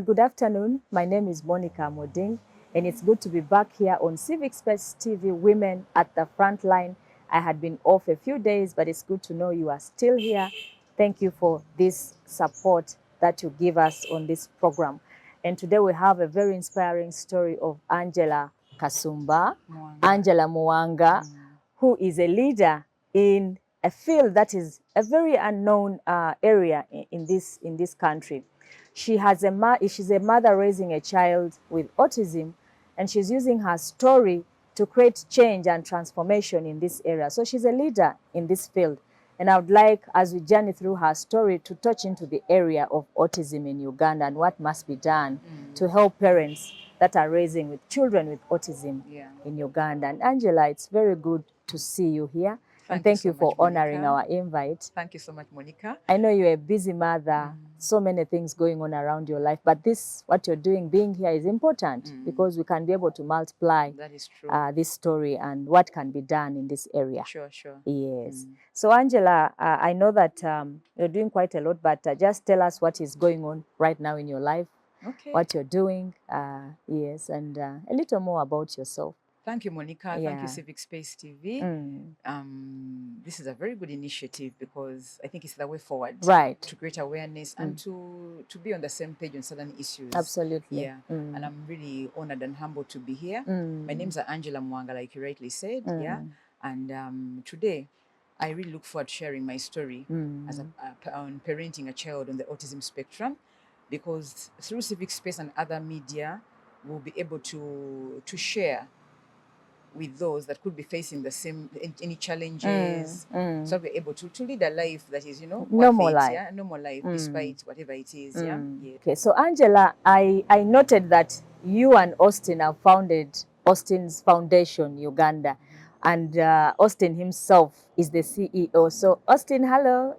and good afternoon. My name is Monica Amoding, and it's good to be back here on Civic Space TV, Women at the Front Line. I had been off a few days, but it's good to know you are still here. Thank you for this support that you give us on this program. And today we have a very inspiring story of Angella Muwanga, who is a leader in a field that is a very unknown area in this country. She's a mother raising a child with autism, and she's using her story to create change and transformation in this area. So she's a leader in this field. And I would like, as we journey through her story, to touch into the area of autism in Uganda and what must be done to help parents that are raising with children with autism in Uganda. And Angela, it's very good to see you here. And thank you for honoring our invite. Thank you so much, Monica. I know you're a busy mother, so many things going on around your life, but what you're doing, being here, is important because we can be able to multiply this story and what can be done in this area. Sure, sure. Yes. So Angela, I know that you're doing quite a lot, but just tell us what is going on right now in your life, what you're doing, yes, and a little more about yourself. Thank you, Monica. Thank you, Civic Space TV. This is a very good initiative because I think it's the way forward. Right. To create awareness and to be on the same page on certain issues. Absolutely. Yeah. And I'm really honored and humbled to be here. My name's Angella Muwanga, like you rightly said. Yeah. And today, I really look forward to sharing my story as on parenting a child on the autism spectrum, because through Civic Space and other media, we'll be able to share with those that could be facing the same any challenges, so we're able to lead a life that is, normal life, normal life, despite whatever it is. Okay, so Angela, I noted that you and Austin have founded Austins Foundation Uganda, and Austin himself is the CEO. So Austin, hello.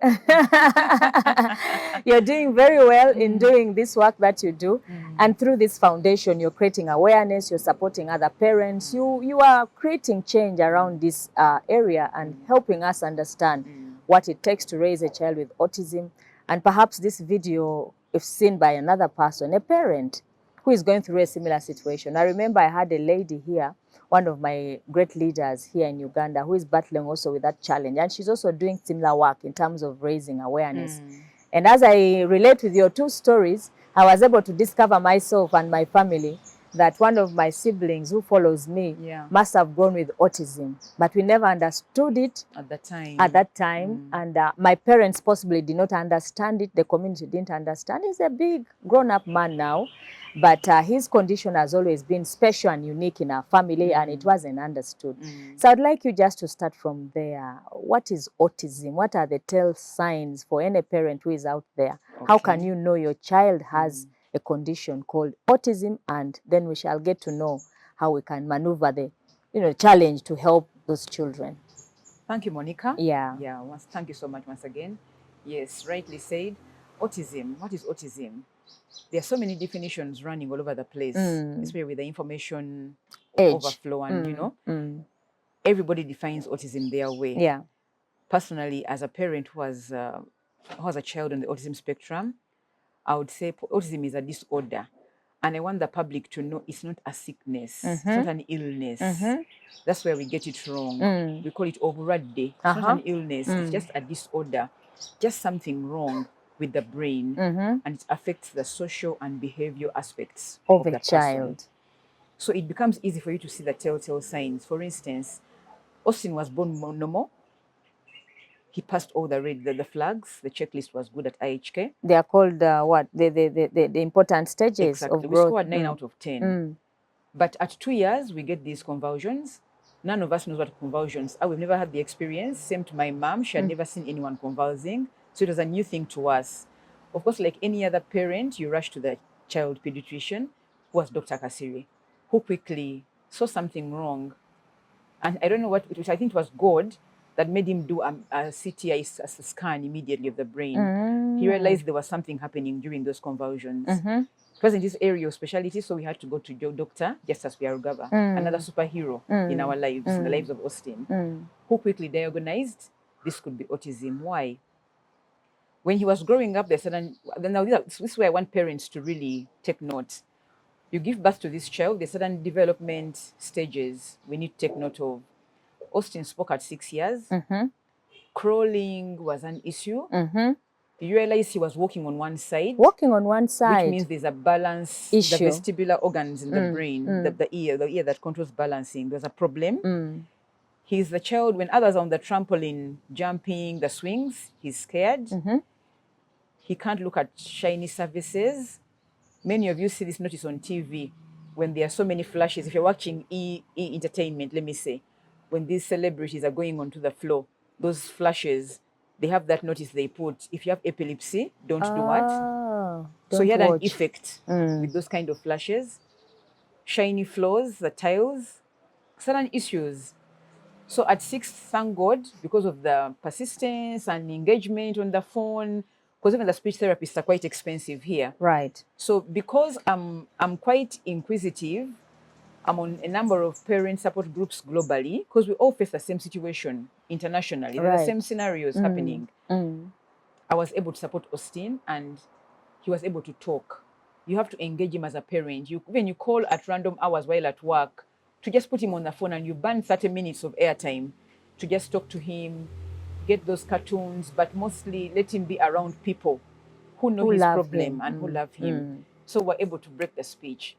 You're doing very well in doing this work that you do. And through this foundation, you're creating awareness, you're supporting other parents. You are creating change around this area and helping us understand what it takes to raise a child with autism. And perhaps this video, if seen by another person, a parent who is going through a similar situation. I remember I had a lady here, one of my great leaders here in Uganda, who is battling also with that challenge. And she's also doing similar work in terms of raising awareness. And as I relate with your two stories, I was able to discover myself and my family that one of my siblings who follows me must have grown with autism, but we never understood it at that time. And my parents possibly did not understand it. The community didn't understand. He's a big grown-up man now, but his condition has always been special and unique in our family, and it wasn't understood. So I'd like you just to start from there. What is autism? What are the tell signs for any parent who is out there? How can you know your child has a condition called autism? And then we shall get to know how we can maneuver the challenge to help those children. Thank you, Monica. Yeah. Thank you so much once again. Yes, rightly said. Autism. What is autism? There are so many definitions running all over the place, especially with the information overflow, and everybody defines autism their way. Yeah. Personally, as a parent who has a child on the autism spectrum, I would say autism is a disorder. And I want the public to know it's not a sickness. It's not an illness. That's where we get it wrong. We call it override. It's not an illness. It's just a disorder. Just something wrong with the brain. And it affects the social and behavioral aspects of the child. Person. So it becomes easy for you to see the telltale signs. For instance, Austin was born normal. He passed all the flags. The checklist was good at IHK. They are called what? The important stages of growth. We scored 9 out of 10. But at 2 years, we get these convulsions. None of us knows what convulsions are. We've never had the experience. Same to my mom. She had never seen anyone convulsing. So it was a new thing to us. Of course, like any other parent, you rush to the child pediatrician, who was Dr. Kasiri, who quickly saw something wrong. And I don't know what, I think it was God that made him do a CT, a scan immediately of the brain. He realized there was something happening during those convulsions. It wasn't his area of specialty, so we had to go to Dr. Justus Byarugaba, another superhero in our lives, in the lives of Austin, who quickly diagnosed this could be autism. Why? When he was growing up, now this is where I want parents to really take note. You give birth to this child, there's certain development stages we need to take note of. Austin spoke at 6 years. Crawling was an issue. You realize he was walking on one side. Walking on one side. Which means there's a balance issue. The vestibular organs in the brain, the ear that controls balancing. There's a problem. He's the child, when others are on the trampoline, jumping, the swings, he's scared. He can't look at shiny surfaces. Many of you see this notice on TV when there are so many flashes. If you're watching entertainment, let me say, when these celebrities are going onto the floor, those flashes, they have that notice they put. If you have epilepsy, don't do what? So he had an effect with those kind of flashes. Shiny floors, the tiles, certain issues. So at 6, thank God, because of the persistence and engagement on the phone, because even the speech therapists are quite expensive here. Right. So because I'm quite inquisitive, I'm on a number of parent support groups globally, because we all face the same situation internationally. There are the same scenarios happening. I was able to support Austin, and he was able to talk. You have to engage him as a parent. When you call at random hours while at work, to just put him on the phone and you burn 30 minutes of airtime to just talk to him, get those cartoons, but mostly let him be around people who know his problem and who love him. So we're able to break the speech.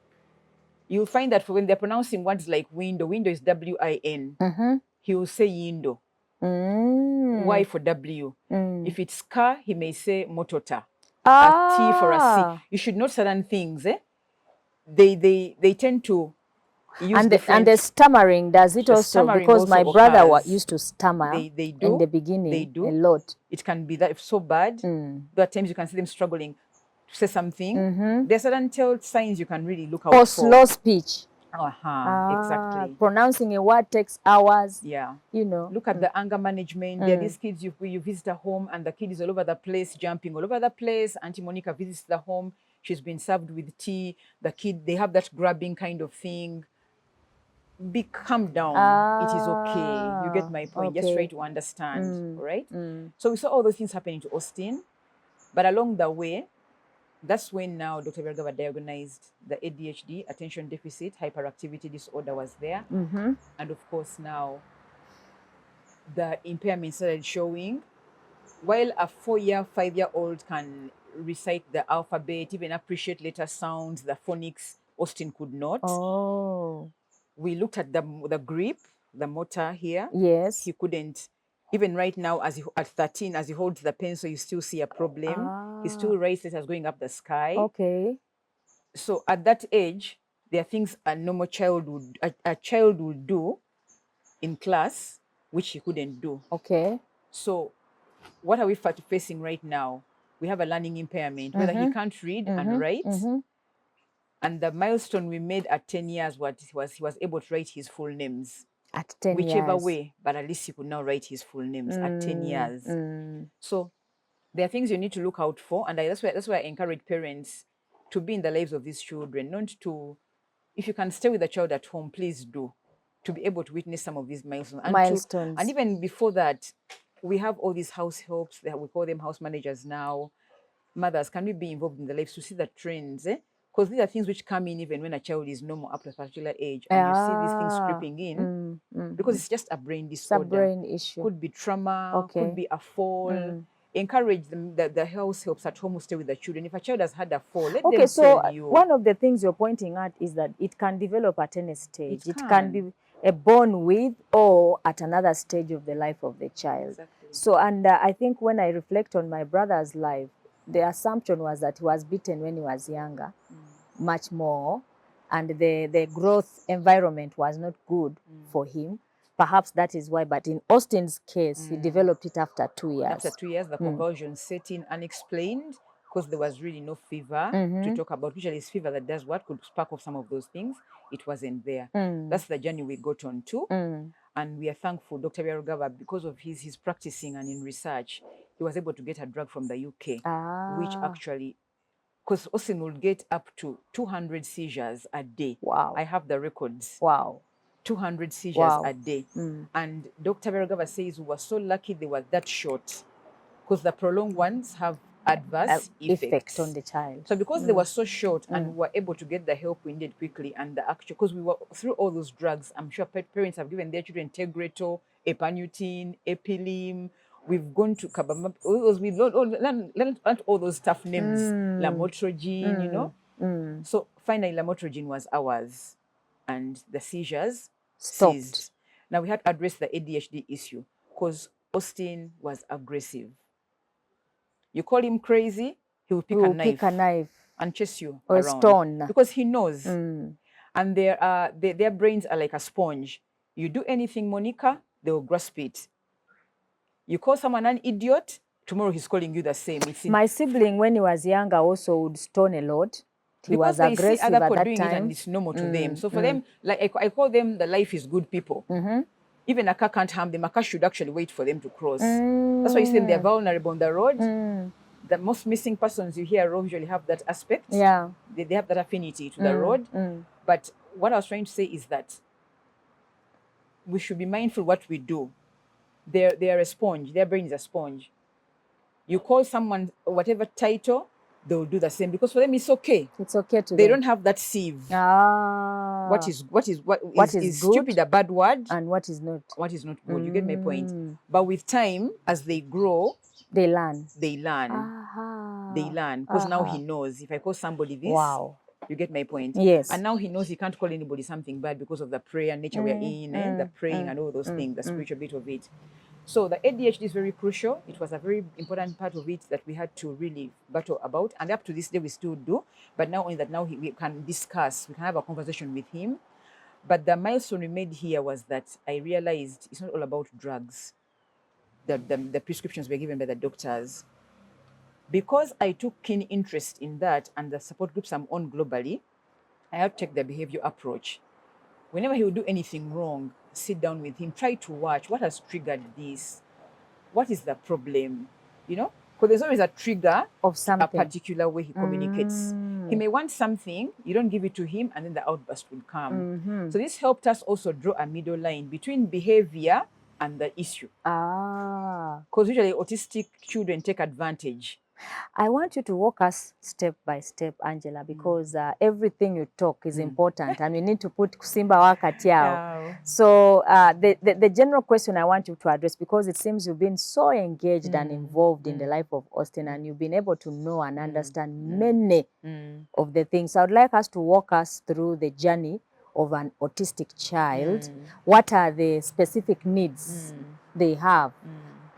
You'll find that when they're pronouncing words like window is W-I-N, he will say yindo. Y for W. If it's car, he may say motota. A T for a C. You should know certain things. They tend to use and the stammering, does it also? Because my brother used to stammer they do, in the beginning they do. a lot. It can be that so bad. There are times you can see them struggling to say something. There are certain tell signs you can really look out for. Or slow speech. Exactly. Pronouncing a word takes hours. Yeah. You know. Look at the anger management. There are these kids, you visit a home and the kid is all over the place, jumping all over the place. Auntie Monica visits the home. She's been served with tea. The kid, they have that grabbing kind of thing. Calm down. It is okay. You get my point. Okay. Just try to understand. All right? So we saw all those things happening to Austin. But along the way, that's when now Dr. Vergava diagnosed the ADHD, attention deficit hyperactivity disorder, was there. And of course now the impairment started showing. While a 4-year, 5-year-old can recite the alphabet, even appreciate letter sounds, the phonics, Austin could not. We looked at the grip, the motor here. Yes. He couldn't. Even right now, at 13, as he holds the pencil, you still see a problem. He still writes letters going up the sky. Okay. So at that age, there are things a normal child a child would do in class, which he couldn't do. Okay. So what are we facing right now? We have a learning impairment, whether he can't read and write. And the milestone we made at 10 years was he was able to write his full names. At 10 Whichever years. way, but at least he could now write his full names at 10 years. So there are things you need to look out for. And that's why I encourage parents to be in the lives of these children, not to, if you can stay with the child at home, please do, to be able to witness some of these milestones. And even before that, we have all these house helps, we call them house managers now. Mothers, can we be involved in the lives to see the trends? Because these are things which come in even when a child is normal up to a particular age, and you see these things creeping in, because it's just a brain disorder. It's a brain issue. Could be trauma, could be a fall. Encourage them, the house helps at home, stay with the children. If a child has had a fall, let them tell you. One of the things you're pointing at is that it can develop at any stage. It can be born with or at another stage of the life of the child. Exactly. So, and I think when I reflect on my brother's life, the assumption was that he was beaten when he was younger, much more, and the growth environment was not good for him. Perhaps that is why, but in Austin's case, he developed it after 2 years. After 2 years, the convulsion set in unexplained, because there was really no fever to talk about. Usually it's fever that does what could spark off some of those things. It wasn't there. That's the journey we got on to. And we are thankful, Dr. Byarugaba, because of his practicing and in research, he was able to get a drug from the UK, which actually, because Austin will get up to 200 seizures a day. Wow. I have the records. Wow. 200 seizures a day. And Dr. Byarugaba says we were so lucky they were that short. because the prolonged ones have adverse effect effects on the child. So because they were so short and we were able to get the help we needed quickly, and the actual, because we were through all those drugs, I'm sure parents have given their children Tegretol, Epanutine, Epilim. We've gone to Kabamap. We've learned all those tough names, Lamotrigine, you know. So finally, Lamotrigine was ours, and the seizures ceased. Now we had to address the ADHD issue because Austin was aggressive. You call him crazy, he will pick a knife and chase you or around. A stone. Because he knows. And their brains are like a sponge. You do anything, Monica, they will grasp it. You call someone an idiot, tomorrow he's calling you the same. My sibling, when he was younger, also would stone a lot. He was aggressive they see other people at that doing time. It and it's normal to them. So for them, like I call them the life is good people. Even a car can't harm them. A car should actually wait for them to cross. That's why you see them, they're vulnerable on the road. The most missing persons you hear usually have that aspect. Yeah. They have that affinity to the road. But what I was trying to say is that we should be mindful what we do. They're a sponge. Their brain is a sponge. You call someone whatever title, they'll do the same because for them it's okay. It's okay to They them. don't have that sieve. What is stupid a bad word and what is not. What is not good. You get my point. But with time, as they grow, they learn. They learn. They learn because now he knows if I call somebody this. Wow. You get my point? Yes. And now he knows he can't call anybody something bad because of the prayer nature we're in, the praying and all those things, the spiritual bit of it. So the ADHD is very crucial. It was a very important part of it that we had to really battle about. And up to this day, we still do. But now only that now we can discuss, we can have a conversation with him. But the milestone we made here was that I realized it's not all about drugs, the prescriptions were given by the doctors. Because I took keen interest in that and the support groups I'm on globally, I had to take the behavior approach. Whenever he would do anything wrong, sit down with him, try to watch what has triggered this. What is the problem? You know? Because there's always a trigger of something. A particular way he communicates. He may want something, you don't give it to him, and then the outburst will come. So this helped us also draw a middle line between behavior and the issue. Because usually autistic children take advantage. I want you to walk us step by step, Angela, because everything you talk is important and we need to put Simba wakati yao. So the general question I want you to address, because it seems you've been so engaged and involved in the life of Austin and you've been able to know and understand many of the things. I would like us to walk us through the journey of an autistic child. What are the specific needs they have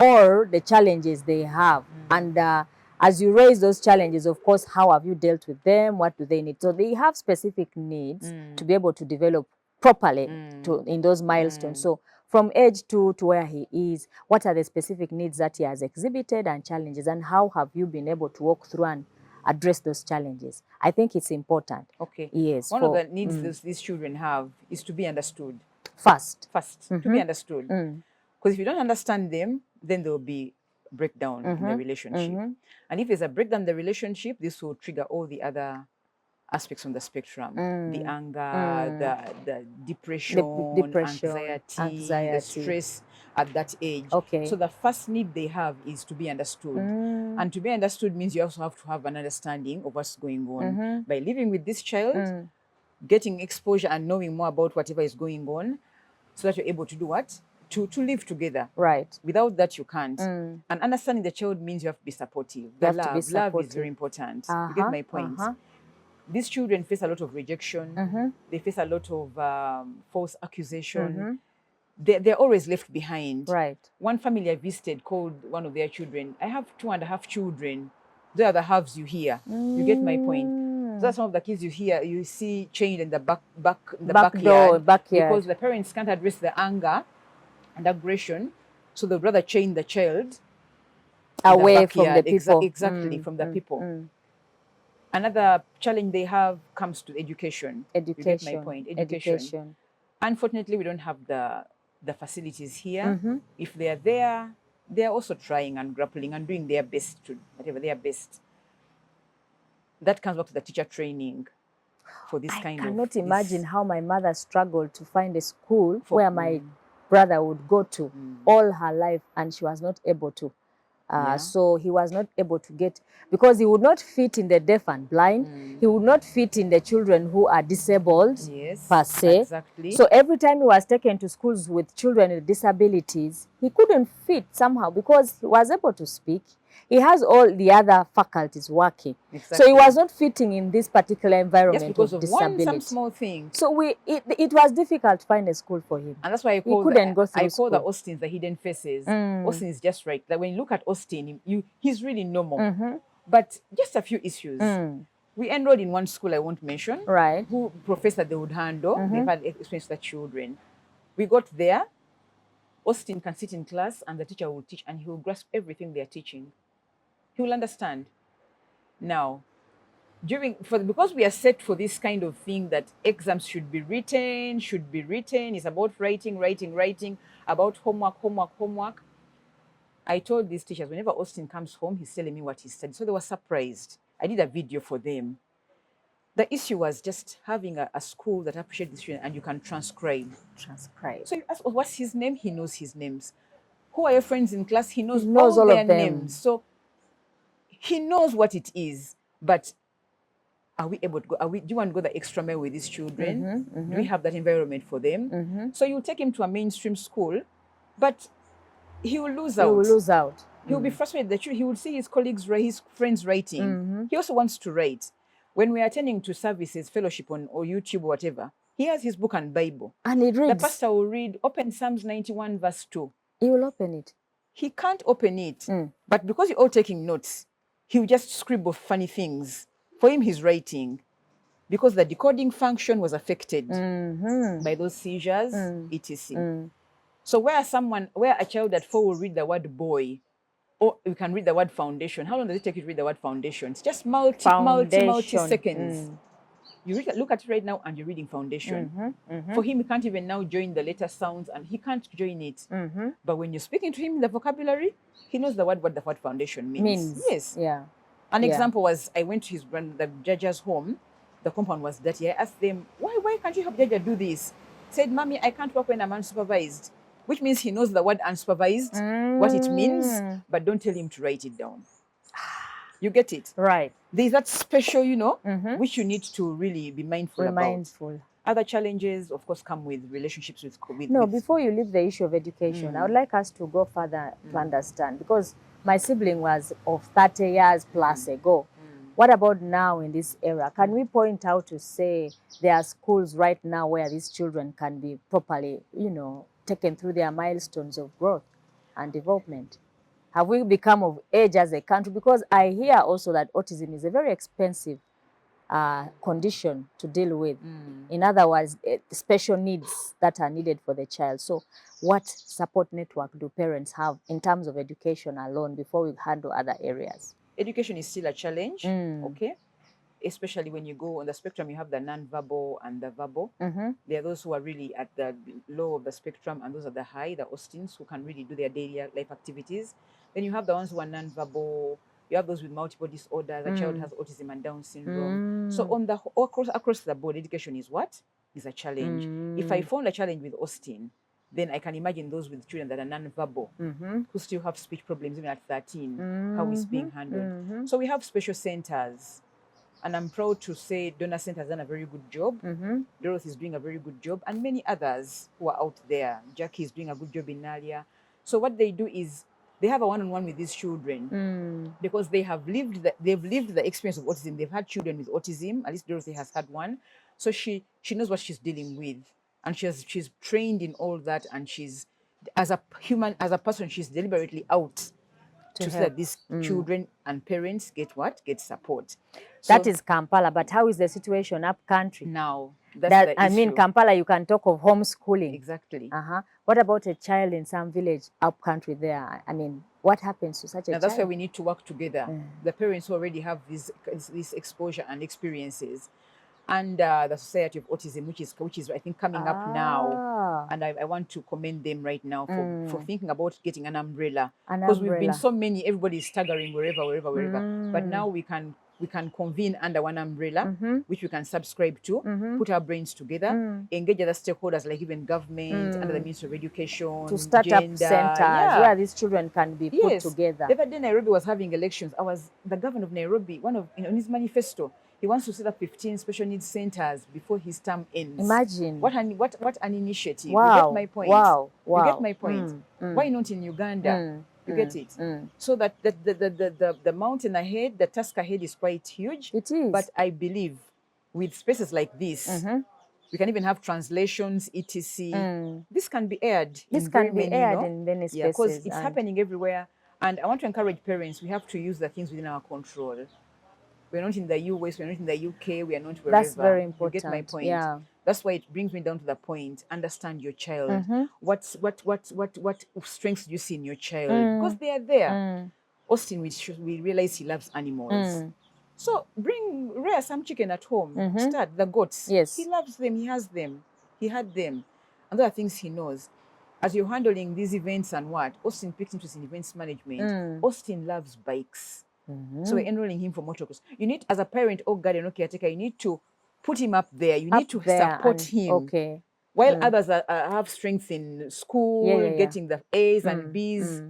or the challenges they have? And as you raise those challenges, of course, how have you dealt with them? What do they need? So they have specific needs to be able to develop properly in those milestones. So from age 2 to where he is, what are the specific needs that he has exhibited and challenges? And how have you been able to walk through and address those challenges? I think it's important. Okay. Yes. One of the needs these children have is to be understood. First. To be understood. Because if you don't understand them, then there will be breakdown in the relationship. And if there's a breakdown in the relationship, this will trigger all the other aspects on the spectrum. The anger, the depression, anxiety, the stress at that age. Okay. So the first need they have is to be understood. And to be understood means you also have to have an understanding of what's going on. By living with this child, getting exposure and knowing more about whatever is going on, so that you're able to do what? To live together. Right. Without that, you can't. And understanding the child means you have to be supportive. Love is very important. You get my point? These children face a lot of rejection. They face a lot of false accusation. They're always left behind. Right. One family I visited called one of their children, I have 2.5 children. They are the halves you hear. You get my point? So that's some of the kids you hear, you see chained in the backyard. Because the parents can't address the anger and aggression, so they'd rather chain the child away from the people. Exactly, from the people. Another challenge they have comes to education. You get my point? Education. Unfortunately, we don't have the facilities here. If they are there, they are also trying and grappling and doing their best to whatever their best. That comes back to the teacher training for this kind of... I cannot imagine how my mother struggled to find a school where my brother would go to all her life and she was not able to. Yeah. So he was not able to get, because he would not fit in the deaf and blind. He would not fit in the children who are disabled Yes, per se. exactly. So every time he was taken to schools with children with disabilities, he couldn't fit somehow because he was able to speak. He has all the other faculties working. Exactly. So he was not fitting in this particular environment just because of of disability. some small thing. So it was difficult to find a school for him. And that's why I He call couldn't go through I call the school. Austins the hidden faces. Austin is just right. Like when you look at Austin, he's really normal. But just a few issues. We enrolled in one school I won't mention, Right. who professed that they would handle. They've had experience with the children. We got there. Austin can sit in class and the teacher will teach and he will grasp everything they are teaching. He will understand. Now, because we are set for this kind of thing that exams should be written, it's about writing, about homework. I told these teachers, whenever Austin comes home, he's telling me what he studied. So they were surprised. I did a video for them. The issue was just having a school that appreciates the student and you can transcribe. So you ask, oh, what's his name? He knows his names. Who are your friends in class? He knows all their of them. names. So he knows what it is, but are we able to go? Do you want to go the extra mile with these children? Do we have that environment for them? So you take him to a mainstream school, but he will lose out. He will lose out. He will be frustrated. He will see his colleagues, his friends writing. He also wants to write. When we are attending to services, fellowship or YouTube or whatever, he has his book and Bible. And he reads. The pastor will read, open Psalms 91 verse 2. He will open it. He can't open it. But because you're all taking notes, he will just scribble funny things. For him, he's writing. Because the decoding function was affected by those seizures, etc. So where a child at 4 will read the word boy, or you can read the word foundation. How long does it take you to read the word foundation? It's just multi seconds. You look at it right now and you're reading foundation. For him, he can't even now join the letter sounds and he can't join it. But when you're speaking to him in the vocabulary, he knows what the word foundation means. Yes. Yeah. An example was I went to the Jaja's home. The compound was dirty. I asked them, why can't you help Jaja do this? Said, Mommy, I can't work when I'm unsupervised. Which means he knows the word unsupervised, what it means, but don't tell him to write it down. You get it? Right. There's that special, which you need to really be mindful about. Other challenges, of course, come with relationships with before you leave the issue of education, I would like us to go further to understand, because my sibling was of 30 years plus ago. What about now in this era? Can we point out to say there are schools right now where these children can be properly, taken through their milestones of growth and development? Have we become of age as a country? Because I hear also that autism is a very expensive condition to deal with. In other words, special needs that are needed for the child. So what support network do parents have in terms of education alone before we handle other areas? Education is still a challenge, okay? Especially when you go on the spectrum, you have the non-verbal and the verbal. There are those who are really at the low of the spectrum and those at the high, the Austins, who can really do their daily life activities. Then you have the ones who are non-verbal. You have those with multiple disorders. The child has autism and Down syndrome. So on the across the board, education is what? Is a challenge. If I found a challenge with Austin, then I can imagine those with children that are non-verbal, who still have speech problems even at 13, how it's being handled. So we have special centers. And I'm proud to say Donor Center has done a very good job. Dorothy is doing a very good job. And many others who are out there. Jackie is doing a good job in Nalia. So what they do is they have a one-on-one with these children because they've lived the experience of autism. They've had children with autism. At least Dorothy has had one. So she knows what she's dealing with. And she's trained in all that. And she's, as a person, she's deliberately out to see that these children and parents get support. So, that is Kampala, but how is the situation up country? Now, that's the issue. Kampala, you can talk of homeschooling. Exactly. What about a child in some village up country there? What happens to such a child? That's why we need to work together. The parents already have this exposure and experiences. And the Society of Autism, which is I think coming up now, and I want to commend them right now for thinking about getting an umbrella, because we've been so many, everybody is staggering wherever. But now we can we can convene under one umbrella, which we can subscribe to, put our brains together, engage other stakeholders like even government, under the Ministry of Education, to start gender, up centers where these children can be put together. The other day Nairobi was having elections. The governor of Nairobi, in his manifesto, he wants to set up 15 special needs centers before his term ends. Imagine. What an initiative. Wow. You get my point. Wow. You get my point. Why not in Uganda? You get it? So that the mountain ahead, the task ahead is quite huge. It is. But I believe with spaces like this, we can even have translations, etc. This can be aired. This can be aired in many spaces. Because it's happening everywhere. And I want to encourage parents, we have to use the things within our control. We're not in the US, we're not in the UK, we are not wherever. That's very important. You get my point? Yeah. That's why it brings me down to the point. Understand your child. What strengths do you see in your child? Because they are there. Austin, we realize he loves animals. So rear some chicken at home. Start the goats. Yes. He loves them. He has them. He had them. And there are things he knows. As you're handling these events and Austin picked interest in events management. Austin loves bikes. So we're enrolling him for motocross. You need, as a parent or guardian or caretaker, you need to put him up there. You need to support him. Okay. While others have strength in school, getting the A's and B's,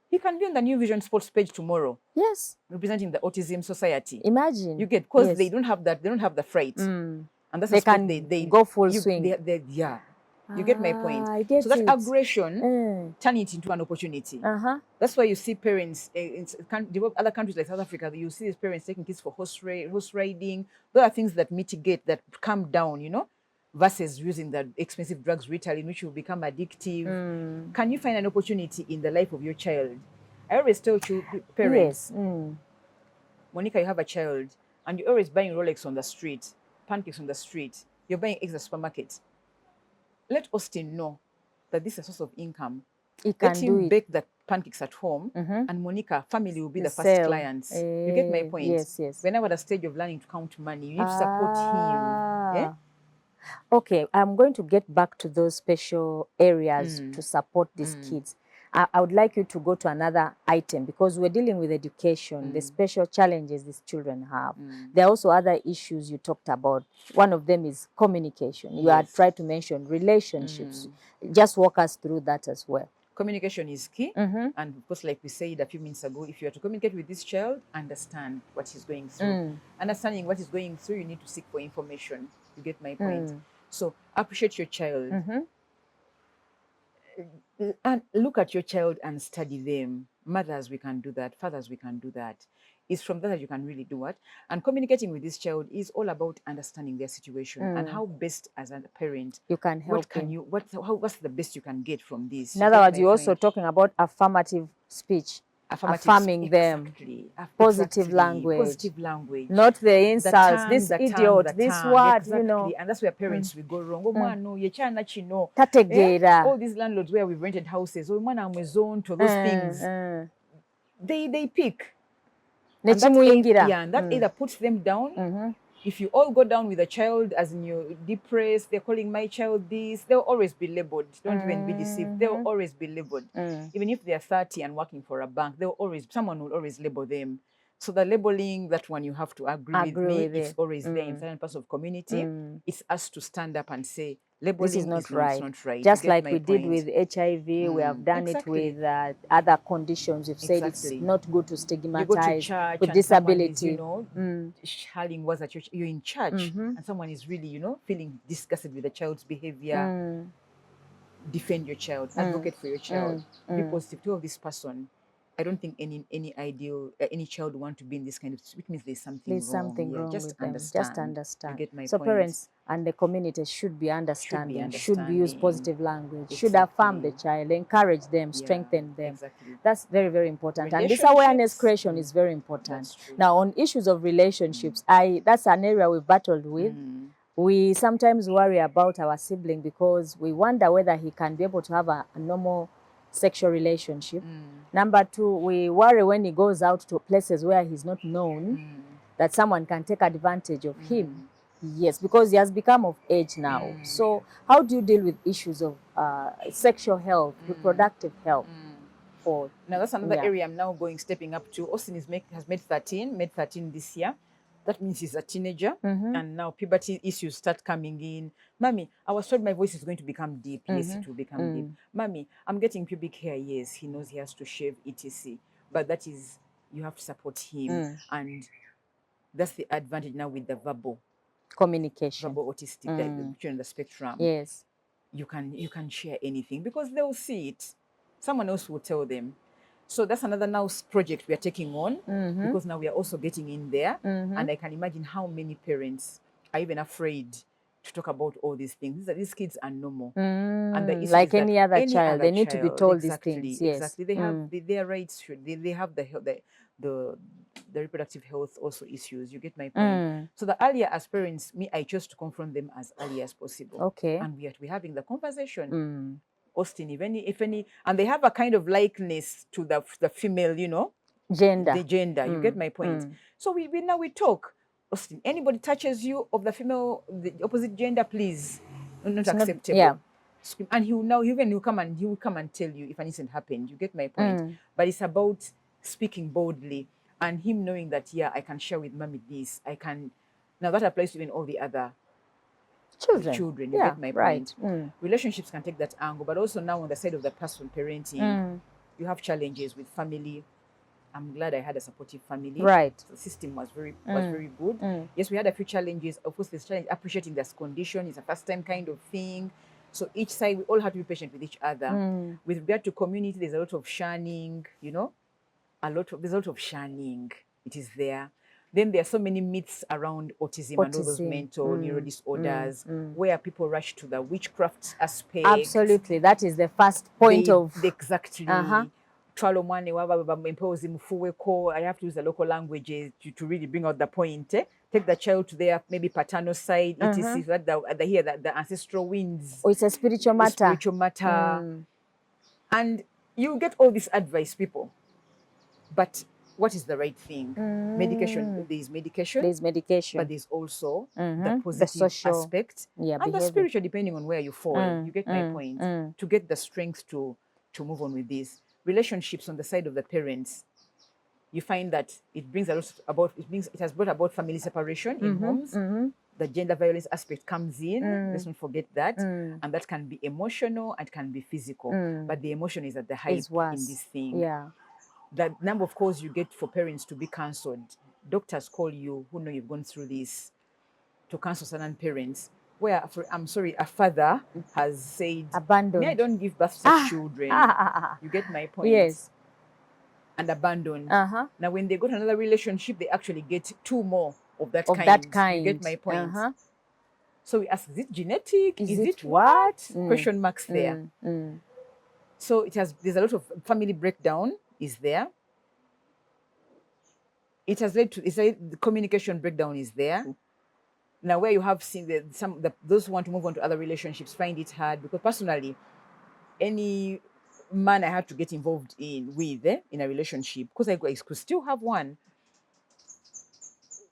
he can be on the New Vision Sports page tomorrow. Yes. Representing the Autism Society. Imagine. You get, because they don't have that, they don't have the fright. And that's they can go full swing. You get my point. I get so that it. aggression, turn it into an opportunity. That's why you see parents in other countries like South Africa, you see these parents taking kids for horse riding. Those are things that mitigate, that calm down, versus using the expensive drugs retailing, which will become addictive. Can you find an opportunity in the life of your child? I always tell you, parents, Monica, you have a child, and you're always buying Rolex on the street, pancakes on the street, you're buying eggs at the supermarket. Let Austin know that this is a source of income. Let him bake the pancakes at home, and Monica, family will be the first clients. You get my point? Yes, yes. Whenever the stage of learning to count money, you need to support him. Yeah? Okay, I'm going to get back to those special areas to support these kids. I would like you to go to another item, because we're dealing with education, the special challenges these children have. There are also other issues you talked about. One of them is communication. You had tried to mention relationships. Just walk us through that as well. Communication is key. And of course, like we said a few minutes ago, if you are to communicate with this child, understand what he's going through. Understanding what he's going through, you need to seek for information. You get my point? So appreciate your child. And look at your child and study them. Mothers, we can do that. Fathers, we can do that. It's from that you can really do what. And communicating with this child is all about understanding their situation and how best as a parent you can help. What's the best you can get from this? In other words, you're also talking about affirmative speech. Affirming them, positive language, not the insults, this idiot, this what, and that's where parents will go wrong. All these landlords where we've rented houses, to those things, they pick. And that either puts them down. If you all go down with a child, as in you're depressed, they're calling my child this, they'll always be labeled. Don't even be deceived. They'll always be labeled. Even if they're 30 and working for a bank, someone will always label them. So the labeling, that one you have to agree with me, it's always there in certain parts of community. It's us to stand up and say, labeling this is not right. Just like we did with HIV, we have done it with other conditions. We've said it's not good to stigmatize with disability. Charling was at church, you're in church, and someone is really, feeling disgusted with the child's behavior. Defend your child, advocate for your child, be positive to this person. I don't think any child would want to be in this kind of, which means there's something wrong. Just with them. understand. Just understand. You get my so point? Parents and the community should be understanding, should use positive language, should affirm the child, encourage them, strengthen them. That's very, very important. And this awareness creation is very important. Now, on issues of relationships, that's an area we've battled with. We sometimes worry about our sibling because we wonder whether he can be able to have a normal sexual relationship. Number two, we worry when he goes out to places where he's not known, that someone can take advantage of him. Yes, because he has become of age now. So how do you deal with issues of sexual health, reproductive health? Now that's another area I'm now stepping up to. Austin has made 13 this year. that means he's a teenager, and now puberty issues start coming in. Mommy, I was told my voice is going to become deep. Yes, it will become deep. Mommy, I'm getting pubic hair. Yes, he knows he has to shave, etc. But that is, you have to support him. And that's the advantage now with the verbal Communication. autistic, the children on the spectrum. Yes. You can share anything because they'll see it. Someone else will tell them. So that's another now project we are taking on, because now we are also getting in there. And I can imagine how many parents are even afraid to talk about all these things. These kids are normal. And the issue Like is that any other child, they need to be told exactly, these things. Yes. Exactly. They have their rights. They have the reproductive health also issues. You get my point? So the earlier as parents, I chose to confront them as early as possible. Okay. And we are to be having the conversation. Austin, if any, and they have a kind of likeness to the female, Gender. The gender. You get my point? So we talk. Austin, anybody touches you of the female, the opposite gender, please, not acceptable. Yeah. And he will come and tell you if an incident happened. You get my point? But it's about speaking boldly and him knowing that, yeah, I can share with mommy this. I can. Now that applies to even all the other children. You get my point? Relationships can take that angle, but also now on the side of the person parenting, you have challenges with family. I'm glad I had a supportive family. Right. So the system was very good. Yes, we had a few challenges. Of course, this challenge, appreciating this condition is a first time kind of thing. So each side, we all have to be patient with each other. With regard to community, there's a lot of shunning, there's a lot of shunning. It is there. Then there are so many myths around autism and all those mental neuro disorders, where people rush to the witchcraft aspect. Absolutely. That is the first point of... Exactly. I have to use the local languages to really bring out the point. Take the child to their maybe paternal side, etc. So that the ancestral winds. Oh, it's a spiritual matter. And you get all this advice, people. But what is the right thing? Medication. There's medication. There's medication. But there's also the positive social aspect. Yeah, and the spiritual, depending on where you fall. You get my point? To get the strength to move on with this. Relationships on the side of the parents, you find that it has brought about family separation in homes. The gender violence aspect comes in. Let's not forget that. And that can be emotional and can be physical. But the emotion is at the height in this thing. Yeah. The number of calls you get for parents to be cancelled. Doctors call you who know you've gone through this to cancel certain parents. Where, I'm sorry, a father has said, abandoned. I don't give birth to children. You get my point? Yes. And abandoned. Now, when they go to another relationship, they actually get two more of that kind. You get my point? So we ask, is it genetic? Is it what? Question marks there. So there's a lot of family breakdown is there. It has led to, the communication breakdown is there. Now, where you have seen those who want to move on to other relationships find it hard, because personally, any man I had to get involved in a relationship, because I could still have one,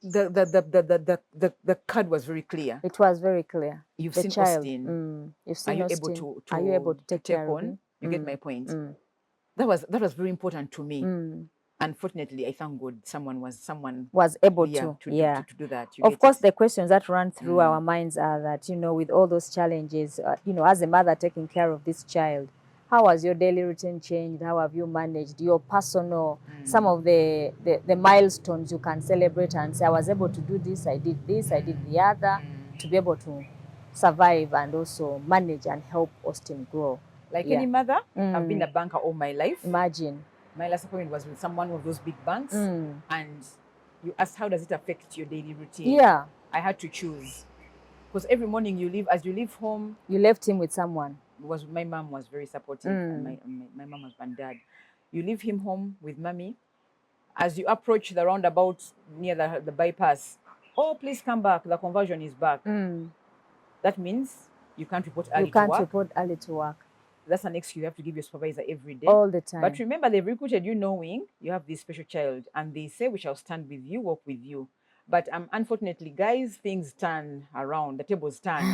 the card was very clear. It was very clear. You've seen Austin. You've seen Austin. Are you able to take care on? Of him? You get my point. That was very important to me. Unfortunately, I thank God someone was able to do that. Of course, the questions that run through our minds are that, with all those challenges, as a mother taking care of this child, how has your daily routine changed? How have you managed your personal, some of the milestones you can celebrate and say, I was able to do this, I did the other, to be able to survive and also manage and help Austin grow. Like any mother, I've been a banker all my life. Imagine. My last appointment was with one of those big banks, and you asked, how does it affect your daily routine? Yeah. I had to choose. Because every morning as you leave home. You left him with someone. My mom was very supportive. And my mom and dad. You leave him home with mommy. As you approach the roundabout near the bypass, oh, please come back. The conversion is back. That means you can't report early to work. You can't report early to work. That's an excuse you have to give your supervisor every day. All the time. But remember, they've recruited you knowing you have this special child. And they say, we shall stand with you, walk with you. But unfortunately, guys, things turn around. The tables turn.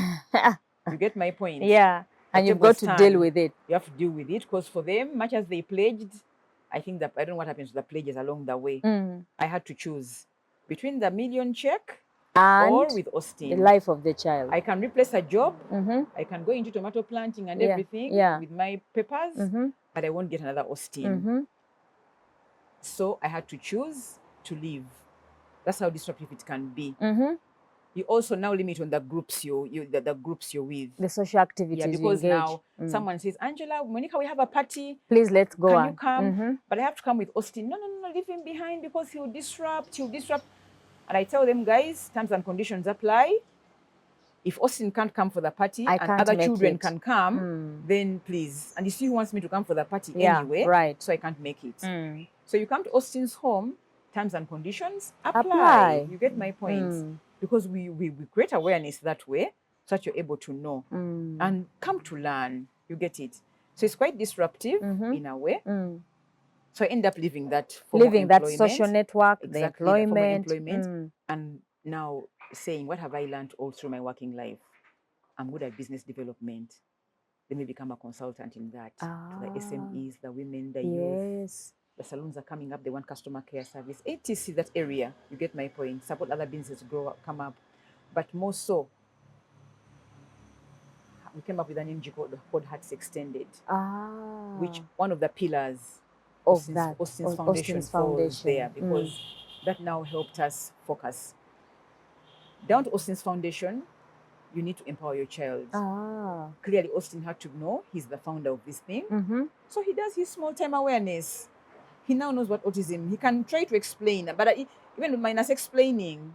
You get my point? Yeah. And you've got to deal with it. You have to deal with it. Because for them, much as they pledged, I think that I don't know what happens to the pledges along the way. I had to choose. between the million check And or with the Austin. life of the child. I can replace a job. Mm-hmm. I can go into tomato planting and Yeah, everything yeah. with my papers, Mm-hmm. but I won't get another Austin. Mm-hmm. So I had to choose to leave. That's how disruptive it can be. Mm-hmm. You also now limit on the groups the groups you're with. The social activities Yeah, because you engage. now someone says, Angela, Monica, we have a party. Please, let's go Can on. you come? Mm-hmm. But I have to come with Austin. No, leave him behind because he'll disrupt. And I tell them, guys, terms and conditions apply. If Austin can't come for the party I and can't other make children it. can come, then please. And you see who wants me to come for the party Yeah, anyway, right. so I can't make it. So you come to Austin's home, terms and conditions apply. Apply. You get my point? Because we create awareness that way, so that you're able to know and come to learn. You get it? So it's quite disruptive in a way. So I end up leaving that social network, exactly, the employment, and now saying, what have I learned all through my working life? I'm good at business development. Let me become a consultant in that. To the SMEs, the women, the youth. The salons are coming up, they want customer care service. ATC, that area, you get my point. Support other businesses to grow up, come up. But more so, we came up with an NG called Hearts Extended, which one of the pillars of Austins Foundation falls there, because that now helped us focus. Down to Austins Foundation, you need to empower your child. Clearly, Austin had to know he's the founder of this thing. So he does his small-time awareness. He now knows what autism. He can try to explain, but even minus explaining,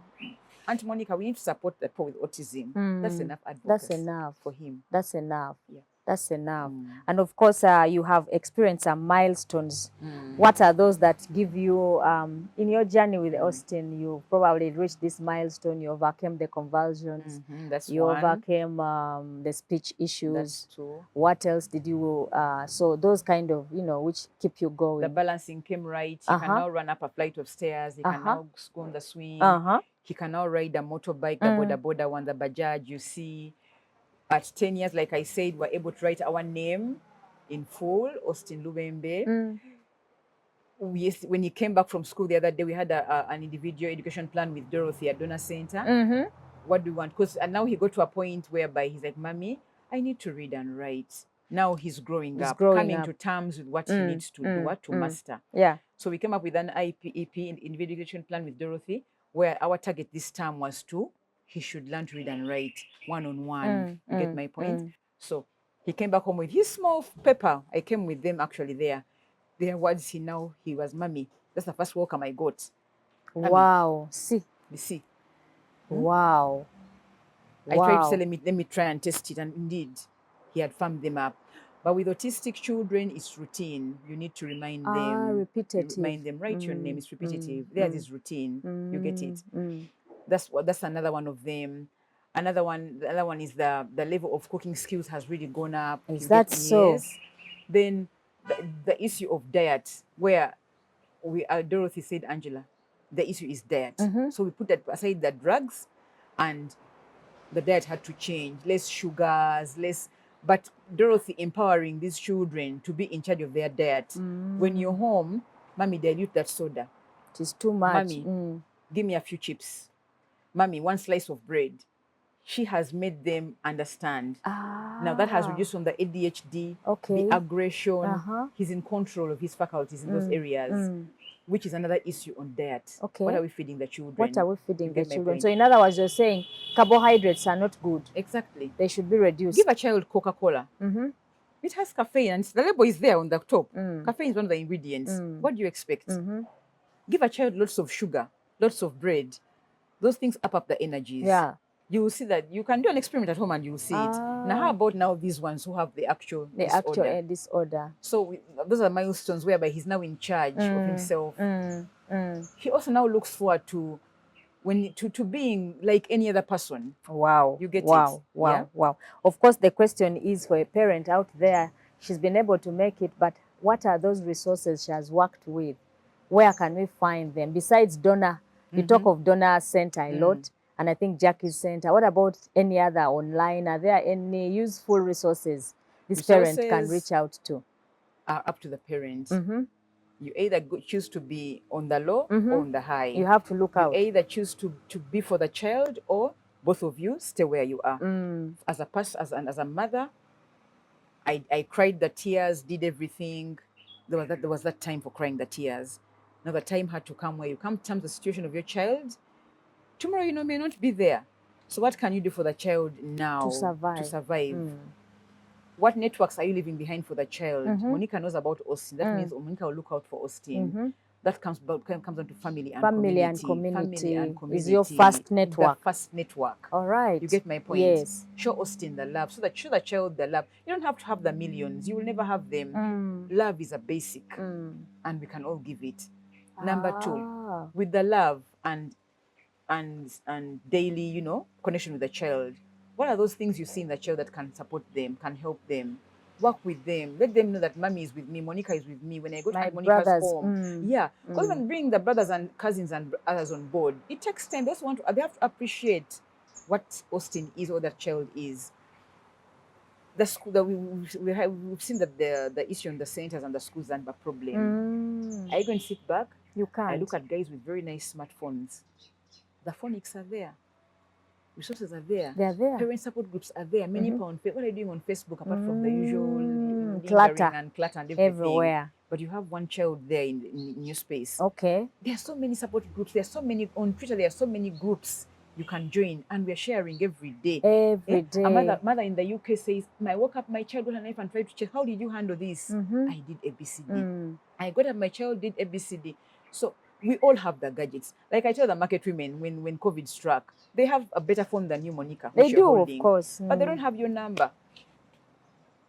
Aunt Monica, we need to support the people with autism. That's enough advocacy. That's enough for him. That's enough. Yeah. That's enough. And of course, you have experienced some milestones. What are those that give you, in your journey with Austin, you probably reached this milestone, you overcame the convulsions, That's you one. overcame the speech issues. That's two. What else did you, so those kind of, which keep you going. The balancing came right. He can now run up a flight of stairs. He can now go on the swing. He can now ride a motorbike, the boda one, the Bajaj, you see. At 10 years, like I said, we're able to write our name in full, Austin Lubembe. When he came back from school the other day, we had an individual education plan with Dorothy at Donor Center. What do we want? Because now he got to a point whereby he's like, Mommy, I need to read and write. Now he's growing up, coming to terms with what he needs to do, what to master. Yeah. So we came up with an IPEP, individual education plan with Dorothy, where our target this term was he should learn to read and write one-on-one. You get my point? So he came back home with his small paper. I came with them actually there. Their words, he was, Mommy, that's the first welcome I got. Wow. See. You see. Wow. I tried to say, let me try and test it. And indeed, he had farmed them up. But with autistic children, it's routine. You need to remind them. Repetitive. Remind them, write your name. It's repetitive. Theirs is routine. You get it? That's another one of them. The other one is the level of cooking skills has really gone up. Is that so? Yes. Then the issue of diet, where Dorothy said, Angela, the issue is diet. So we put that aside, the drugs, and the diet had to change. Less sugars, less. But Dorothy empowering these children to be in charge of their diet. When you're home, Mommy, dilute that soda. It is too much. Mommy, give me a few chips. Mommy, one slice of bread. She has made them understand. Now that has reduced from the ADHD, the aggression. He's in control of his faculties in those areas, which is another issue on diet. What are we feeding the children? What are we feeding the children? So in other words, you're saying carbohydrates are not good. Exactly. They should be reduced. Give a child Coca-Cola. It has caffeine, and the label is there on the top. Caffeine is one of the ingredients. What do you expect? Give a child lots of sugar, lots of bread. Those things up the energies. Yeah. You will see that. You can do an experiment at home and you will see it. Now, how about these ones who have the actual disorder? So those are milestones whereby he's now in charge of himself. He also now looks forward to being like any other person. Wow. You get it? Wow. Wow. Of course, the question is for a parent out there, she's been able to make it, but what are those resources she has worked with? Where can we find them? Besides Donor, you talk of Donor Center a lot, and I think Jackie's Center. What about any other online? Are there any useful resources this parent can reach out to? Are up to the parents. You either choose to be on the low or on the high. You have to look out. You either choose to be for the child, or both of you stay where you are. As a person, as a mother, I cried the tears, did everything. There was that time for crying the tears. Now the time had to come where you come to terms with the situation of your child. Tomorrow, you know, may not be there. So what can you do for the child now To survive. What networks are you leaving behind for the child? Monica knows about Austin. That means Monica will look out for Austin. That comes down to family and community. Family and community is your first network. The first network. All right. You get my point? Yes. Show Austin the love. So that show the child the love. You don't have to have the millions. You will never have them. Love is a basic. And we can all give it. Number two, with the love and daily, you know, connection with the child. What are those things you see in the child that can support them, can help them? Work with them. Let them know that mommy is with me, Monica is with me. When I go to Monica's home. Yeah. Because when bringing the brothers and cousins and others on board, it takes time. They have to appreciate what Austin is or that child is. The school that we've seen that the issue in the centers and the schools and the problem. Are you going to sit back? You can't. I look at guys with very nice smartphones. The phonics are there. Resources are there. They're there. Parent support groups are there. Many people on Facebook. What are you doing on Facebook apart from the usual clutter and everything? everywhere? But you have one child there in your space. Okay. There are so many support groups. There are so many on Twitter. There are so many groups you can join, and we are sharing every day. Every day. A mother in the UK says, "I woke up, my child with a knife and tried to check. How did you handle this? I did ABCD. I got up, my child did ABCD." So we all have the gadgets. Like I tell the market women when COVID struck, they have a better phone than you, Monica. They do, holding, of course. But they don't have your number.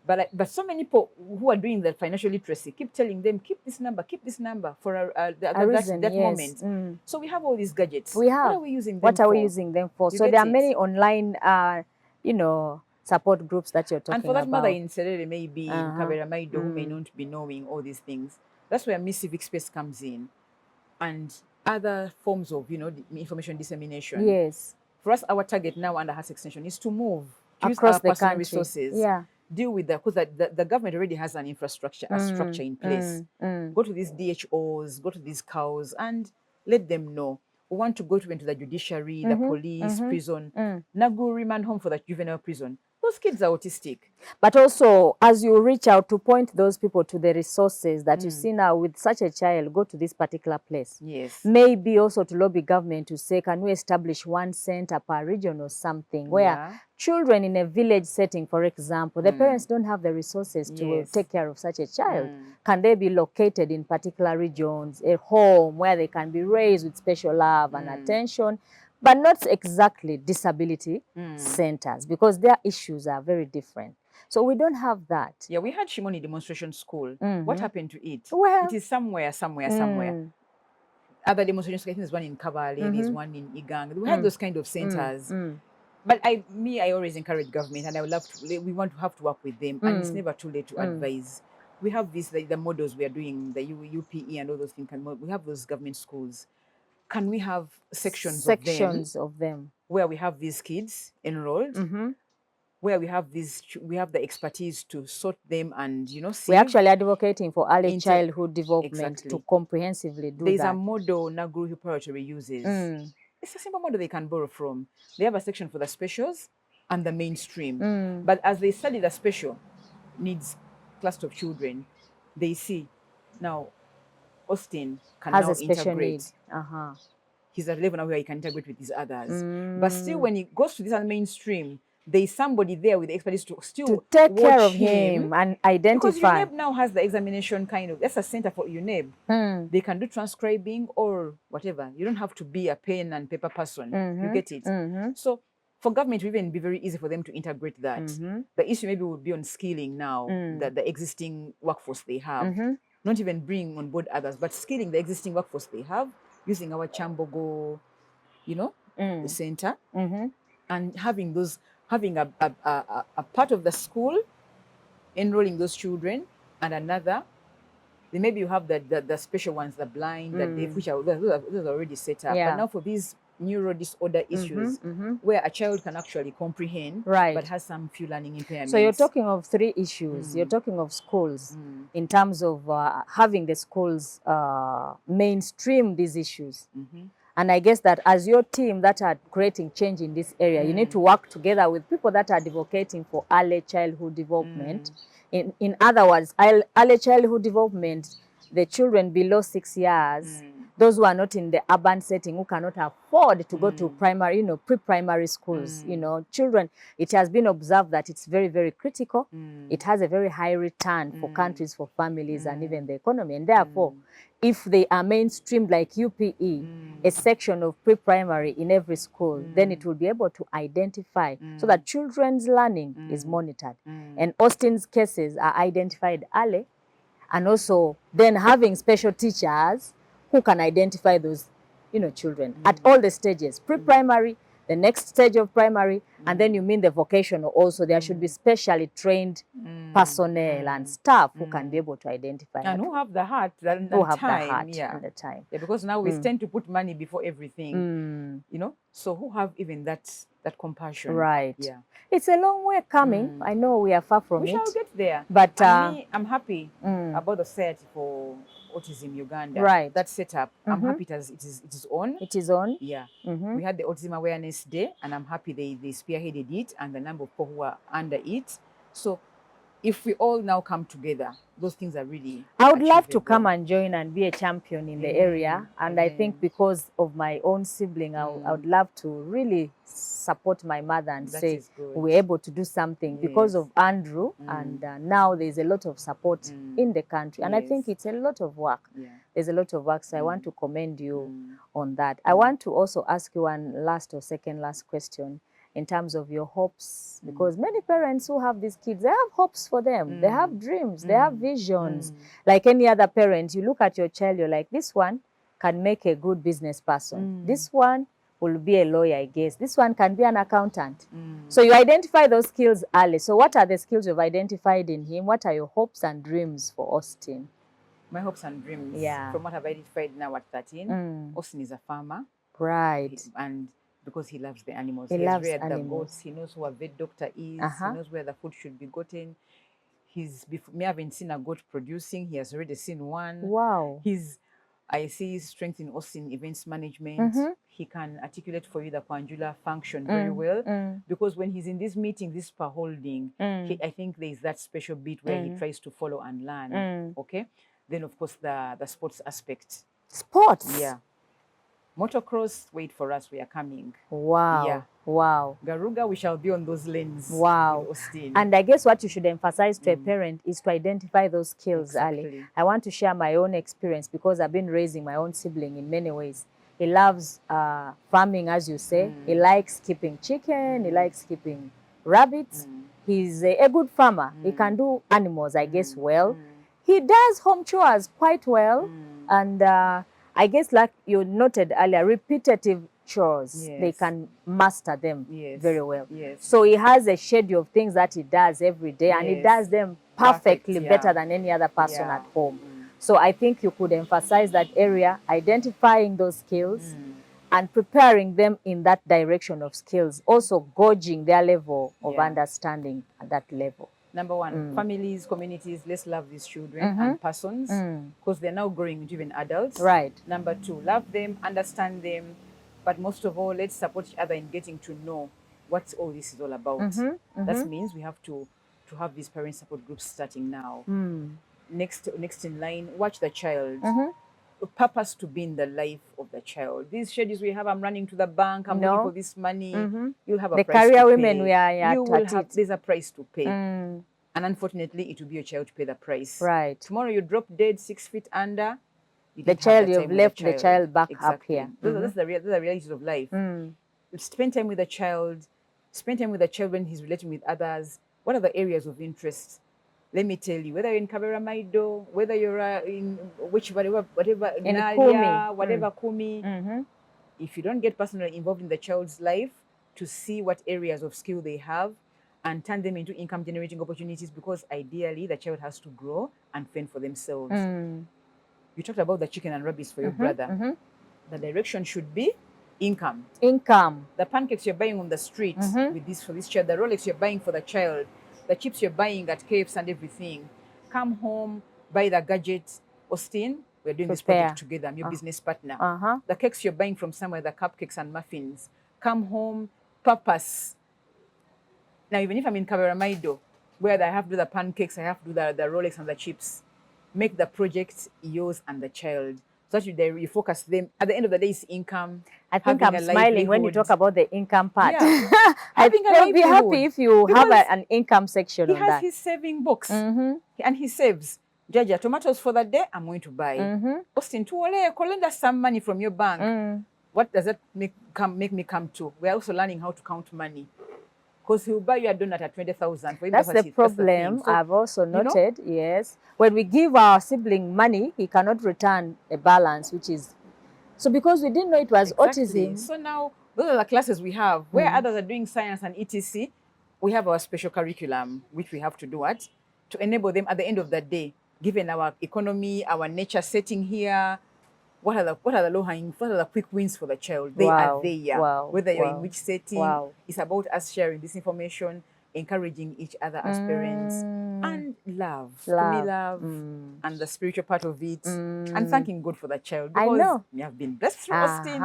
But so many people who are doing the financial literacy keep telling them, keep this number for that moment. So we have all these gadgets. We have. What are we using them What for? are we using them for? So there are many online, support groups that you're talking about. And for that mother in Serere, maybe in Kabera Maido, who may not be knowing all these things, that's where Miss Civic Space comes in. And other forms of, information dissemination. Yes. For us, our target now under Hearts Extension is to move across the country. Resources. Yeah. Deal with that, because the government already has an infrastructure, a structure in place. Go to these DHOs, go to these cows, and let them know. We want to go into the judiciary, the police, prison. Nagu remand home for the juvenile prison. Those kids are autistic. But also, as you reach out to point those people to the resources that you see now with such a child, go to this particular place. Yes. Maybe also to lobby government to say, can we establish one center per region or something where children in a village setting, for example, the parents don't have the resources to take care of such a child. Can they be located in particular regions, a home where they can be raised with special love and attention? But not exactly disability centers, because their issues are very different. So we don't have that. Yeah, we had Shimoni Demonstration School. What happened to it? Well, it is somewhere. Other demonstrations, I think there's one in Kabale, there's one in Igang. We have those kind of centers. But I always encourage government, and I would love to, we want to have to work with them, and it's never too late to advise. We have these, the models we are doing, the UPE and all those things. We have those government schools. Can we have sections of them where we have these kids enrolled, where we have the expertise to sort them and, see? We're actually advocating for early childhood development to comprehensively do There's that. a model Naguru Preparatory uses. It's a simple model they can borrow from. They have a section for the specials and the mainstream. But as they study the special needs cluster of children, they see now Austin can has now a special integrate. need. He's at a level now where he can integrate with these others. But still, when he goes to this mainstream, there is somebody there with the expertise to still take care of him and identify. Because UNEB now has the examination that's a center for UNEB. They can do transcribing or whatever. You don't have to be a pen and paper person. You get it? So for government to even be very easy for them to integrate that. The issue maybe would be on skilling now, the existing workforce they have. Not even bring on board others, but skilling the existing workforce they have, using our Chambogo, the center, and having a part of the school enrolling those children, and another. Then maybe you have the special ones, the blind, the deaf, which are those are already set up. But now for these neuro disorder issues, where a child can actually comprehend, but has some few learning impairments. So you're talking of 3 issues. You're talking of schools in terms of having the schools mainstream these issues. And I guess that as your team that are creating change in this area, you need to work together with people that are advocating for early childhood development. In other words, early childhood development, the children below 6 years, those who are not in the urban setting, who cannot afford to go to primary, pre-primary schools, children, it has been observed that it's very, very critical. It has a very high return for countries, for families, and even the economy. And therefore, if they are mainstreamed like UPE, a section of pre-primary in every school, then it will be able to identify so that children's learning is monitored. And Austins cases are identified early, and also then having special teachers who can identify those, children at all the stages, pre-primary, the next stage of primary, and then you mean the vocational also. There should be specially trained personnel and staff who can be able to identify. And who have the heart and who have time. the heart Yeah. and the time. Yeah, because now we tend to put money before everything, So who have even that compassion. Right. Yeah. It's a long way coming. I know we are far from We it. shall get there. But I'm happy about the Society for Autism Uganda. Right. That setup. I'm happy it is on. It is on. Yeah. We had the Autism Awareness Day, and I'm happy they spearheaded it, and the number of people who are under it. So if we all now come together, those things are really I would love to achievable. come and join and be a champion in the area. And I think because of my own sibling, I would love to really support my mother and That say is good. we're able to do something because of Andrew. And now there's a lot of support in the country. And I think it's a lot of work. Yeah. There's a lot of work. So I want to commend you on that. I want to also ask you one last question in terms of your hopes, because many parents who have these kids, they have hopes for them. They have dreams, they have visions. Like any other parent, you look at your child, you're like, this one can make a good business person. This one will be a lawyer, I guess. This one can be an accountant. So you identify those skills early. So what are the skills you've identified in him? What are your hopes and dreams for Austin? My hopes and dreams, Yeah. from what I've identified now at 13, Austin is a farmer. Right. And because he loves the animals. He He has loves reared the animals. goats. He knows who a vet doctor is. He knows where the food should be gotten. Me having seen a goat producing, he has already seen one. Wow. I see his strength in Austin events management. He can articulate for you the Angella function very well. Because when he's in these meetings, this per holding, I think there is that special bit where he tries to follow and learn. Okay. Then of course the sports aspect. Sports? Yeah. Motocross, wait for us, we are coming. Wow. Yeah. Wow. Garuga, we shall be on those lanes. Wow. with Austin. And I guess what you should emphasize to a parent is to identify those skills early. Exactly. I want to share my own experience because I've been raising my own sibling in many ways. He loves farming, as you say. He likes keeping chicken. He likes keeping rabbits. He's a good farmer. He can do animals, I guess, well. He does home chores quite well. And I guess, like you noted earlier, repetitive chores, they can master them very well. Yes. So he has a schedule of things that he does every day, and he does them perfectly better than any other person at home. So I think you could emphasize that area, identifying those skills and preparing them in that direction of skills, also gauging their level of understanding at that level. Number one, families, communities, let's love these children and persons because they're now growing into even adults. Right. Number two, love them, understand them, but most of all, let's support each other in getting to know what all this is all about. That means we have to have these parent support groups starting now. Next in line, watch the child. Purpose to be in the life of the child. These schedules we have, I'm running to the bank, I'm looking for this money. You'll have a price career to women pay. we are You will at have, it. there's a price to pay. And unfortunately, it will be your child to pay the price. Right. Tomorrow you drop dead 6 feet under. The child, you've left the child back up here. Those are the realities of life. Spend time with the child. Spend time with the child when he's relating with others. What are the areas of interest? Let me tell you, whether you're in Kabera Maido, whether you're in whatever, In Nadia, Kumi. whatever Kumi, if you don't get personally involved in the child's life to see what areas of skill they have and turn them into income generating opportunities, because ideally the child has to grow and fend for themselves. You talked about the chicken and rabbits for your brother. The direction should be income. Income. The pancakes you're buying on the street with this for this child, the Rolex you're buying for the child, the chips you're buying at KFC and everything. Come home, buy the gadgets. Austin, we're doing this project together. I'm your business partner. The cakes you're buying from somewhere, the cupcakes and muffins. Come home, purpose. Now, even if I'm in Kaberamaido, where I have to do the pancakes, I have to do the Rolex and the chips, make the project yours and the child. So that you focus them. At the end of the day, it's income. I think I'm smiling when you talk about the income part. Yeah. I'll be happy if you have an income section on that. He has his saving box and he saves. Jaja, tomatoes for the day, I'm going to buy. Austin, collect some money from your bank. What does that make me come to? We're also learning how to count money. Because he'll buy you a donut at 20,000. That's the problem. So, I've also noted, yes. When we give our sibling money, he cannot return a balance, which is... So because we didn't know it was autism. So now, those are the classes we have. Where others are doing science and etc., we have our special curriculum, which we have to do it, to enable them at the end of the day, given our economy, our nature setting here, what are the low-hanging, what are the quick wins for the child? They are there. Whether you're in which setting, it's about us sharing this information, encouraging each other as parents, and love. To me, love, and the spiritual part of it, and thanking God for the child. Because I know. we have been blessed through Austin.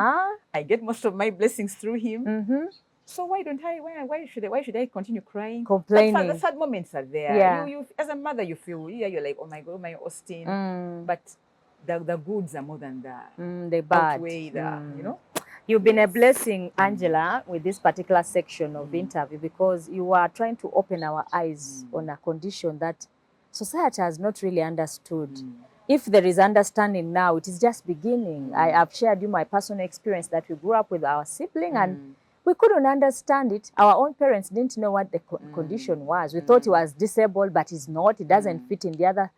I get most of my blessings through him. So why should I continue crying? Complaining. The sad moments are there. Yeah. You as a mother, you feel, you're like, oh my God, my Austin. But the goods are more than the bad. Outweigh the, You've been a blessing, Angela, with this particular section of interview, because you are trying to open our eyes on a condition that society has not really understood. If there is understanding now, it is just beginning. I have shared you my personal experience that we grew up with our sibling and we couldn't understand it. Our own parents didn't know what the condition was. We thought he was disabled, but he's not. He doesn't fit in the other,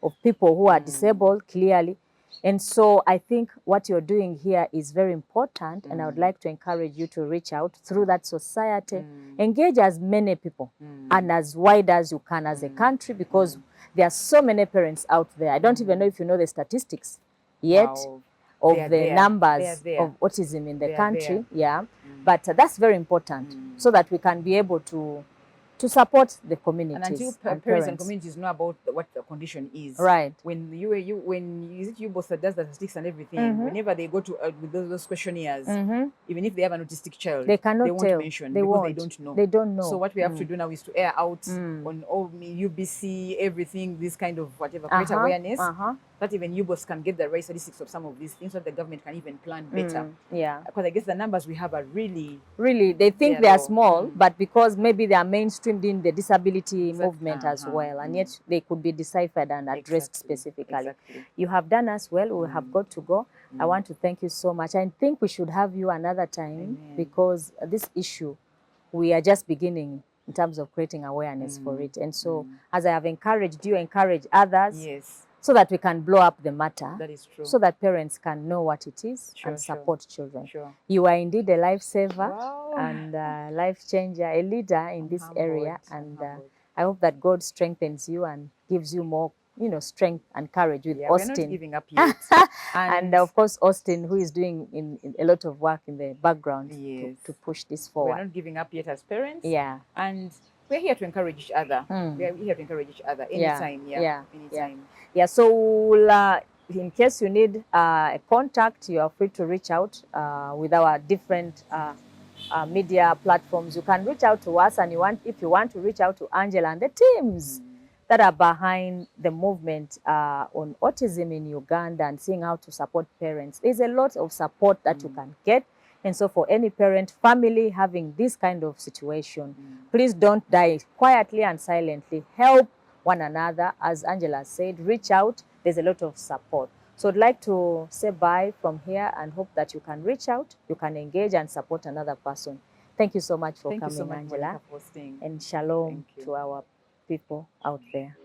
of people who are disabled, clearly. And so I think what you're doing here is very important, and I would like to encourage you to reach out through that society, engage as many people and as wide as you can as a country, because there are so many parents out there. I don't even know if you know the statistics yet of the numbers of autism in the country. But that's very important so that we can be able to support the communities. And until parents and communities know about what the condition is. Right. When you both that does the statistics and everything, whenever they go to with those questionnaires, even if they have an autistic child, they cannot they won't tell. mention They because won't. they don't know. They don't know. So what we have to do now is to air out on all UBC, everything, this kind of whatever, create awareness, that even you both can get the right statistics of some of these things, so that the government can even plan better. Because I guess the numbers we have are really, they think they are small, but because maybe they are mainstreamed in the disability movement as well, and yet they could be deciphered and addressed specifically. You have done us well. We have got to go. I want to thank you so much. I think we should have you another time, because this issue, we are just beginning in terms of creating awareness for it. And so as I have encouraged you, encourage others. Yes. So that we can blow up the matter. That is true. So that parents can know what it is and support children. You are indeed a lifesaver and a life changer, a leader in this area. And I hope that God strengthens you and gives you more, strength and courage with Austin. We're not giving up yet. And of course, Austin, who is doing in a lot of work in the background to push this forward. We're not giving up yet as parents. And we're here to encourage each other. We're here to encourage each other anytime. Anytime. So we'll, in case you need a contact, you are free to reach out with our different media platforms. You can reach out to us, and if you want to reach out to Angela and the teams that are behind the movement on autism in Uganda and seeing how to support parents. There's a lot of support that you can get. And so for any parent, family having this kind of situation, please don't die quietly and silently. Help one another. As Angela said, reach out. There's a lot of support. So I'd like to say bye from here and hope that you can reach out, you can engage and support another person. Thank you so much for coming, Angela. Thank you so much, Monica, for hosting. And shalom to our people out there.